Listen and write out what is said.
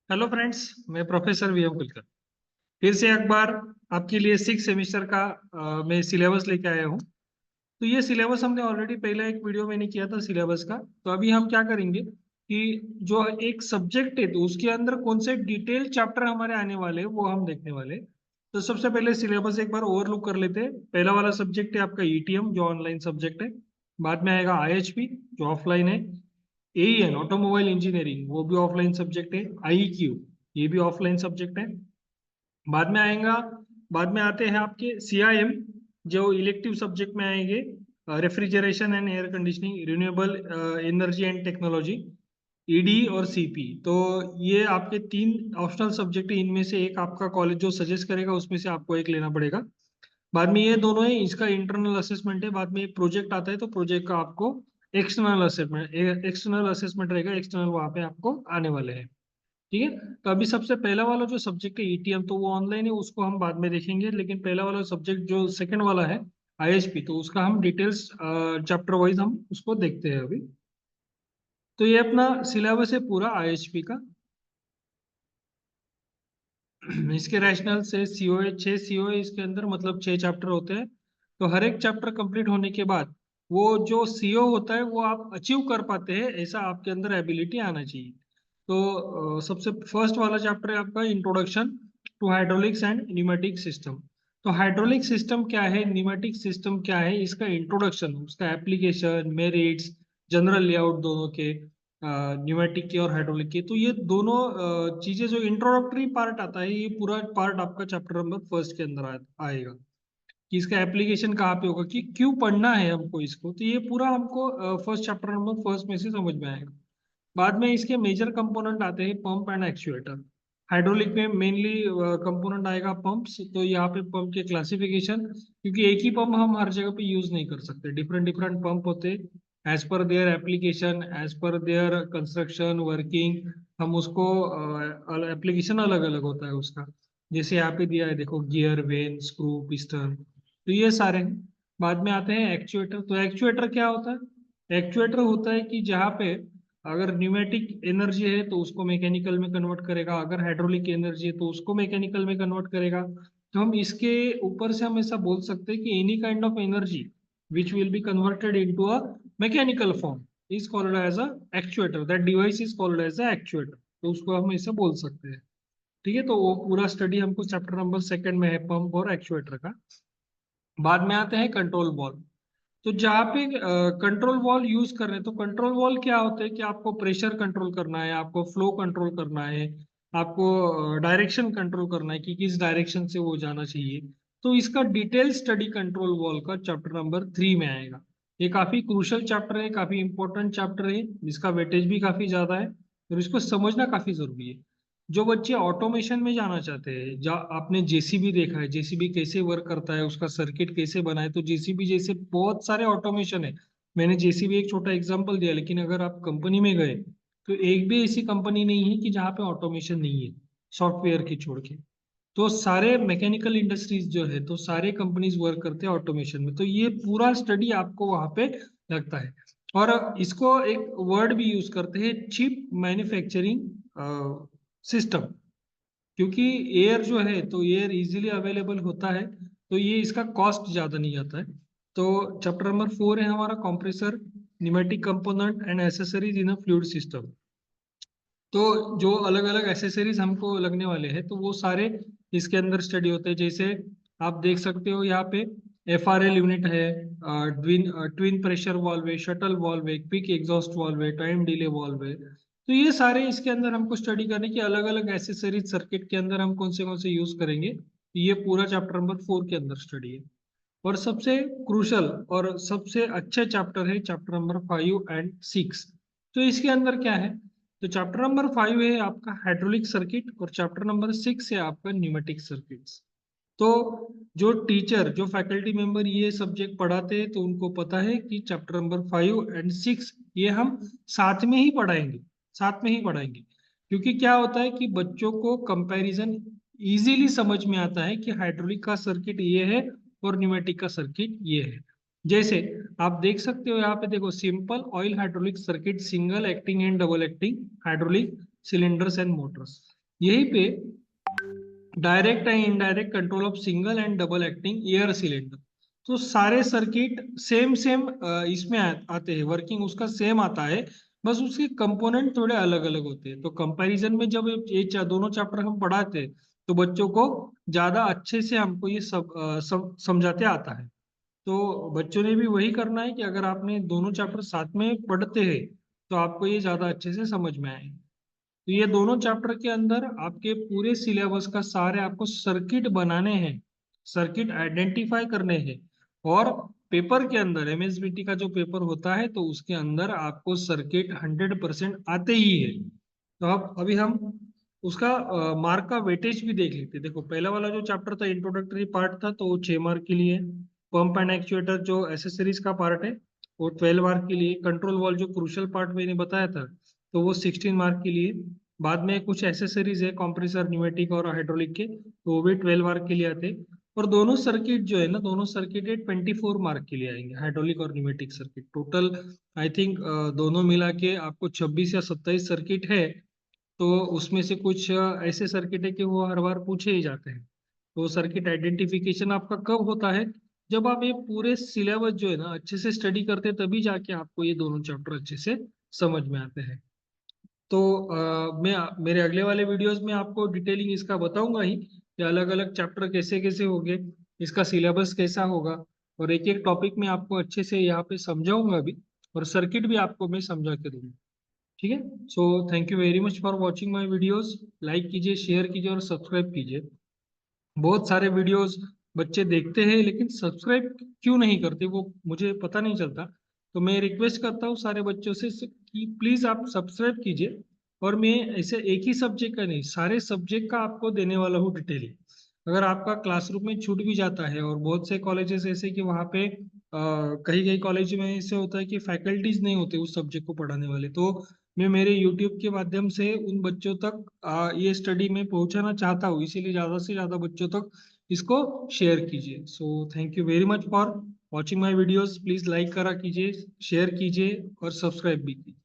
Hello friends. मैं professor V M Kulkar फिर से एक बार आपके लिए 6 सेमेस्टर का मैं सिलेबस लेके आया हूँ। तो ये सिलेबस हमने ऑलरेडी पहले एक वीडियो मैंने किया था सिलेबस का। तो अभी हम क्या करेंगे कि जो एक सब्जेक्ट है तो उसके अंदर कौन से डिटेल चैप्टर हमारे आने वाले हैं वो हम देखने वाले हैं। तो सबसे पहले सिलेबस एक बार ओवरलुक कर लेते हैं। पहला वाला सब्जेक्ट है आपका ईटीएम जो ऑनलाइन सब्जेक्ट है। बाद में आएगा आईएचपी जो ऑफलाइन है। एईएन ऑटोमोबाइल इंजीनियरिंग वो भी ऑफलाइन सब्जेक्ट है। आईक्यू ये भी ऑफलाइन सब्जेक्ट है। बाद में आएगा बाद में आते हैं आपके सीआईएम जो इलेक्टिव सब्जेक्ट में आएंगे। Refrigeration and air conditioning renewable energy and technology ED और सीपी। तो ये आपके तीन ऑप्शनल सब्जेक्ट है। इनमें से एक आपका कॉलेज जो सजेस्ट करेगा उसमें से आपको एक लेना पड़ेगा। बाद में ये दोनों है इसका इंटरनल असेसमेंट है। बाद में एक प्रोजेक्ट आता है तो प्रोजेक्ट का आपको एक्सटर्नल असेसमेंट रहेगा। एक्सटर्नल वहाँ पे आपको आने वाले हैं। ठीक है। तो अभी सबसे पहला वाला जो सब्जेक्ट है ईटीएम तो वो ऑनलाइन है उसको हम बाद में देखेंगे। लेकिन पहला वाला सब्जेक्ट जो सेकंड वाला है आईएचपी तो उसका हम डिटेल्स चैप्टर वाइज हम उसको देखते हैं अभी। तो ये अपना सिलेबस है पूरा आईएचपी का। इसके रैशनल से सीओए 6 सीओए इसके अंदर मतलब 6 चैप्टर होते हैं। तो हर एक चैप्टर कंप्लीट होने के बाद वो जो सीओ होता है वो आप अचीव कर पाते हैं ऐसा आपके अंदर एबिलिटी आना चाहिए। तो सबसे फर्स्ट वाला चैप्टर है आपका introduction to hydraulics and pneumatic system. तो हाइड्रोलिक सिस्टम क्या है न्यूमेटिक सिस्टम क्या है इसका इंट्रोडक्शन उसका एप्लीकेशन मेरिट्स जनरल लेआउट दोनों के न्यूमेटिक के और हाइड्रोलिक के। तो ये दोनों चीजें जो इंट्रोडक्टरी पार्ट आता है ये पूरा पार्ट आपका चैप्टर नंबर फर्स्ट के अंदर आएगा कि इसका एप्लीकेशन कहाँ पे होगा कि क्यों पढ़ना है हमको इसको। तो ये पूरा हमको फर्स्ट चैप्टर नंबर फर्स्ट में से समझ में आएगा। बाद में इसके मेजर कंपोनेंट आते हैं पंप एंड एक्चुएटर। हाइड्रोलिक में मेनली कंपोनेंट आएगा पंप्स। तो यहाँ पे पंप के क्लासिफिकेशन क्योंकि एक ही पंप हम हर जगह पे यूज नहीं कर सकते डिफरेंट डिफरेंट पंप होते हैं as per their application as per their construction working. हम उसको एप्लीकेशन अलग अलग होता है उसका। जैसे यहाँ पे दिया है देखो गियर वेन स्क्रू पिस्टन तो ये सारे हैं। बाद में आते हैं एक्चुएटर। तो एक्चुएटर क्या होता है एक्चुएटर होता है कि जहाँ पे अगर न्यूमेटिक एनर्जी है तो उसको मैकेनिकल में कन्वर्ट करेगा। अगर हाइड्रोलिक एनर्जी है तो उसको मैकेनिकल में कन्वर्ट करेगा। तो हम इसके ऊपर से हम ऐसा बोल सकते हैं कि any kind of energy which will be converted into a mechanical form is called as a actuator. That device is called as a actuator. तो उसको हम ऐसे बोल सकते हैं। ठीक है। तो वो पूरा स्टडी हमको चैप्टर नंबर सेकंड में है पंप और एक्चुएटर का। बाद में आते हैं कंट्रोल वॉल्व। तो जहाँ पे कंट्रोल वॉल यूज कर रहे हैं तो कंट्रोल वॉल क्या होता है कि आपको प्रेशर कंट्रोल करना है आपको फ्लो कंट्रोल करना है आपको डायरेक्शन कंट्रोल करना है कि किस डायरेक्शन से वो जाना चाहिए। तो इसका डिटेल स्टडी कंट्रोल वॉल का चैप्टर नंबर 3 में आएगा। ये काफी क्रूशल चैप्टर है काफी इंपॉर्टेंट चैप्टर है जिसका वेटेज भी काफी ज्यादा है और इसको समझना काफी जरूरी है। जो बच्चे ऑटोमेशन में जाना चाहते हैं जा आपने जेसीबी देखा है जेसीबी कैसे वर्क करता है उसका सर्किट कैसे बना है। तो जेसीबी जैसे बहुत सारे ऑटोमेशन है। मैंने जेसीबी एक छोटा एग्जांपल दिया लेकिन अगर आप कंपनी में गए तो एक भी ऐसी कंपनी नहीं है कि जहाँ पे ऑटोमेशन नहीं है सॉफ्टवेयर की छोड़ के। तो सारे मैकेनिकल इंडस्ट्रीज जो है तो सारे कंपनीज वर्क करते हैं ऑटोमेशन में। तो ये पूरा स्टडी आपको वहां पे लगता है। और इसको एक वर्ड भी यूज करते हैं चिप मैन्युफैक्चरिंग सिस्टम। क्योंकि एयर जो है तो एयर इजीली अवेलेबल होता है तो ये इसका कॉस्ट ज्यादा नहीं आता है। तो चैप्टर नंबर 4 है हमारा compressor pneumatic component and accessories in a fluid system. तो जो अलग अलग एसेसरीज हमको लगने वाले हैं तो वो सारे इसके अंदर स्टडी होते हैं। जैसे आप देख सकते हो यहाँ पे एफआरएल यूनिट है ट्विन ट्विन प्रेशर वाल्व है शटल वाल्व है क्विक एग्जॉस्ट वाल्व है टाइम डिले वाल्व है। तो ये सारे इसके अंदर हमको स्टडी करने की अलग अलग एसेसरीज सर्किट के अंदर हम कौन से यूज करेंगे। ये पूरा चैप्टर नंबर 4 के अंदर स्टडी है। और सबसे क्रूशल और सबसे अच्छे चैप्टर है चैप्टर नंबर 5 एंड 6। तो इसके अंदर क्या है तो चैप्टर नंबर 5 है आपका हाइड्रोलिक सर्किट और चैप्टर नंबर 6 है आपका न्यूमेटिक सर्किट्स। तो जो टीचर जो फैकल्टी मेंबर ये सब्जेक्ट पढ़ाते हैं तो उनको पता है कि चैप्टर नंबर 5 एंड 6 ये हम साथ में ही पढ़ाएंगे साथ में ही पढ़ाएंगे। क्योंकि क्या होता है कि बच्चों को कंपैरिजन इजीली समझ में आता है कि हाइड्रोलिक का सर्किट ये है और न्यूमेटिक का सर्किट ये है। जैसे आप देख सकते हो यहाँ पे देखो simple oil hydraulic circuit single acting and double acting hydraulic cylinders and Motors. यहीं पे direct and indirect control of single and double acting air cylinder, तो सारे सर्किट सेम सेम इसमें आते हैं, वर्किंग उसका सेम आता है, बस उसके कंपोनेंट थोड़े अलग अलग होते हैं। तो कंपैरिजन में जब दोनों चैप्टर हम पढ़ाते हैं तो बच्चों को ज्यादा अच्छे से हमको ये सब समझाते आता है। तो बच्चों ने भी वही करना है कि अगर आपने दोनों चैप्टर साथ में पढ़ते हैं तो आपको ये ज्यादा अच्छे से समझ में आएंगे। तो ये दोनों चैप्टर के अंदर आपके पूरे सिलेबस का सारे आपको सर्किट बनाने हैं, सर्किट आइडेंटिफाई करने हैं, और पेपर के अंदर एमएसबीटी का जो पेपर होता है तो उसके अंदर आपको सर्किट 100% आते ही है। तो अब अभी हम उसका मार्क का वेटेज भी देख लेते हैं। देखो पहला वाला जो चैप्टर था इंट्रोडक्टरी पार्ट था, तो वो 6 मार्क के लिए। पंप एंड एक्चुएटर जो एसेसरीज का पार्ट है वो 12 मार्क के लिए। कंट्रोल वॉल जो क्रूशियल पार्ट मैंने बताया था तो वो 16 मार्क के लिए। बाद में कुछ एसेसरीज है कंप्रेसर न्यूमेटिक और हाइड्रोलिक के, तो वो भी 12 मार्क के लिए आते। और दोनों सर्किट जो है ना, दोनों सर्किट 24 मार्क के लिए आएंगे, हाइड्रोलिक और pneumatic circuit total. I think दोनों मिला के आपको 26 या 27 सर्किट है। तो उसमें से कुछ ऐसे सर्किट है कि वो हर बार पूछे ही जाते हैं। तो सर्किट आइडेंटिफिकेशन आपका कब होता है, जब आप ये पूरे सिलेबस जो है ना अच्छे से स्टडी करते हैं, तभी जाके आपको ये दोनों चैप्टर अच्छे से समझ में आते हैं। तो मैं मेरे अगले वाले वीडियोस में आपको डिटेलिंग इसका बताऊंगा ही कि अलग अलग चैप्टर कैसे कैसे होंगे, इसका सिलेबस कैसा होगा, और एक एक टॉपिक में आपको अच्छे से यहाँ पे समझाऊंगा भी, और सर्किट भी आपको मैं समझा के दूंगा। ठीक है। So thank you very much for watching my videos. Like कीजिए, शेयर कीजिए और सब्सक्राइब कीजिए। बहुत सारे वीडियोस बच्चे देखते हैं लेकिन सब्सक्राइब क्यों नहीं करते वो मुझे पता नहीं चलता। तो मैं रिक्वेस्ट करता हूँ सारे बच्चों से कि प्लीज आप सब्सक्राइब कीजिए। और मैं ऐसे एक ही सब्जेक्ट का नहीं, सारे सब्जेक्ट का आपको देने वाला हूँ डिटेलिंग। अगर आपका क्लासरूम में छूट भी जाता है, और बहुत से कॉलेजेस ऐसे कि वहाँ पे कहीं कहीं कॉलेज में ऐसे होता है कि फैकल्टीज नहीं होते उस सब्जेक्ट को पढ़ाने वाले, तो मैं मेरे यूट्यूब के माध्यम से उन बच्चों तक ये स्टडी में पहुंचाना चाहता हूँ, इसीलिए ज्यादा से ज्यादा बच्चों तक इसको शेयर कीजिए। So thank you very much for watching my videos. Please like करा कीजिए, शेयर कीजिए और सब्सक्राइब भी कीजिए।